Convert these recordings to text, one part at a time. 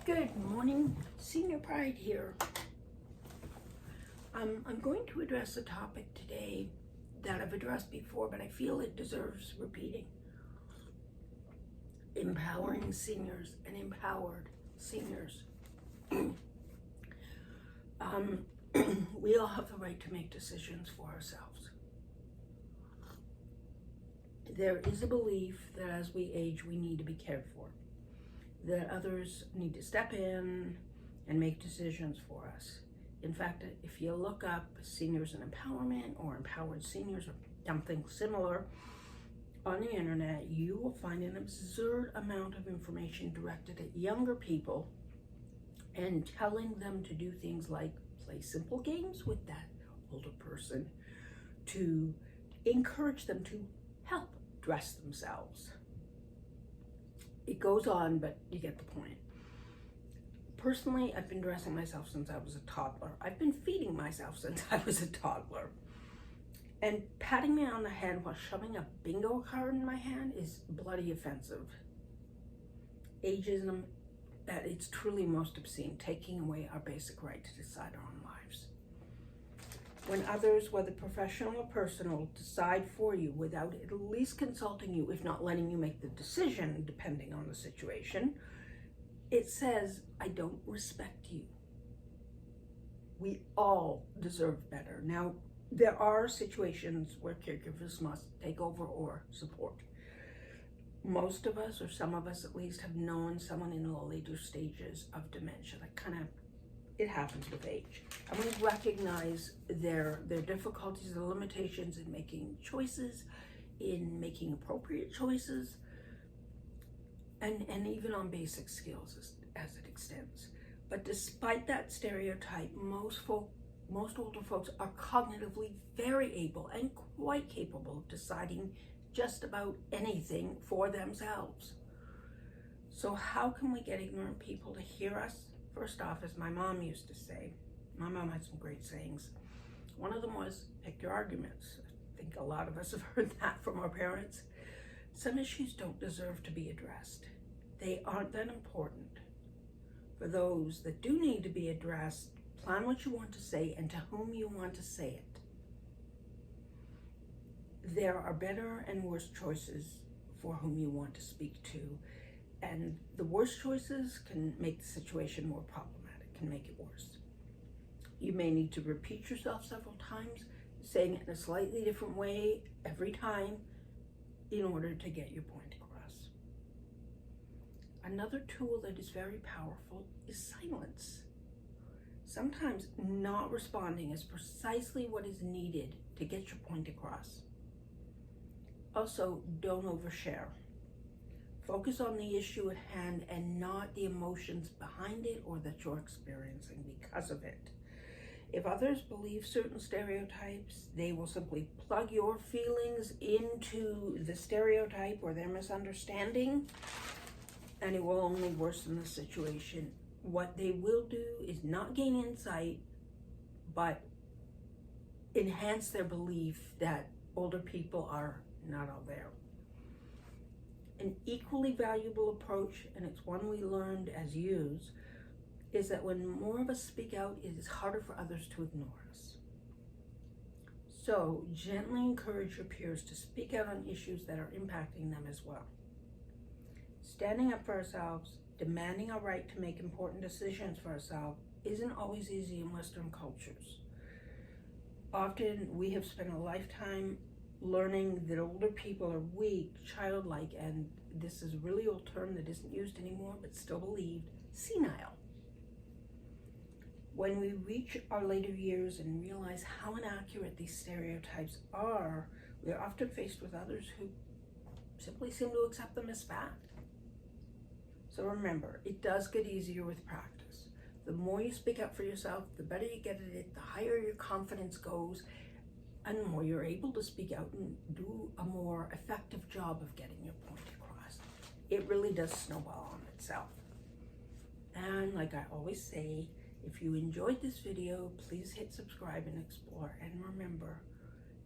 Good morning, Senior Pride here. I'm going to address a topic today that I've addressed before, but I feel it deserves repeating. Empowering seniors and empowered seniors. We all have the right to make decisions for ourselves. There is a belief that as we age, we need to be cared for, that others need to step in and make decisions for us. In fact, if you look up seniors and empowerment or empowered seniors or something similar on the internet, you will find an absurd amount of information directed at younger people and telling them to do things like play simple games with that older person, to encourage them to help dress themselves. It goes on, but you get the point. Personally, I've been dressing myself since I was a toddler. I've been feeding myself since I was a toddler. And patting me on the head while shoving a bingo card in my hand is bloody offensive. Ageism at its truly most obscene, taking away our basic right to decide our own lives. When others, whether professional or personal, decide for you without at least consulting you, if not letting you make the decision, depending on the situation, it says, I don't respect you. We all deserve better. Now, there are situations where caregivers must take over or support. Most of us, or some of us at least, have known someone in the later stages of dementia. It happens with age. And we recognize their difficulties, the limitations in making choices, in making appropriate choices, and even on basic skills as it extends. But despite that stereotype, most older folks are cognitively very able and quite capable of deciding just about anything for themselves. So how can we get ignorant people to hear us? First off, as my mom used to say, my mom had some great sayings. One of them was, pick your arguments. I think a lot of us have heard that from our parents. Some issues don't deserve to be addressed. They aren't that important. For those that do need to be addressed, plan what you want to say and to whom you want to say it. There are better and worse choices for whom you want to speak to, and the worst choices can make the situation more problematic, can make it worse. You may need to repeat yourself several times, saying it in a slightly different way every time in order to get your point across. Another tool that is very powerful is silence. Sometimes not responding is precisely what is needed to get your point across. Also, don't overshare. Focus on the issue at hand and not the emotions behind it or that you're experiencing because of it. If others believe certain stereotypes, they will simply plug your feelings into the stereotype or their misunderstanding, and it will only worsen the situation. What they will do is not gain insight, but enhance their belief that older people are not all there. An equally valuable approach, and it's one we learned as youths, is that when more of us speak out, it is harder for others to ignore us. So gently encourage your peers to speak out on issues that are impacting them as well. Standing up for ourselves, demanding our right to make important decisions for ourselves, isn't always easy in Western cultures. Often we have spent a lifetime learning that older people are weak, childlike, and this is a really old term that isn't used anymore, but still believed, senile. When we reach our later years and realize how inaccurate these stereotypes are, we are often faced with others who simply seem to accept them as fact. So remember, it does get easier with practice. The more you speak up for yourself, the better you get at it, the higher your confidence goes, and the more you're able to speak out and do a more effective job of getting your point across. It really does snowball on itself. And like I always say, if you enjoyed this video, please hit subscribe and explore. And remember,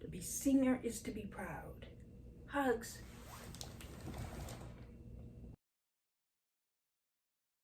to be senior is to be proud. Hugs.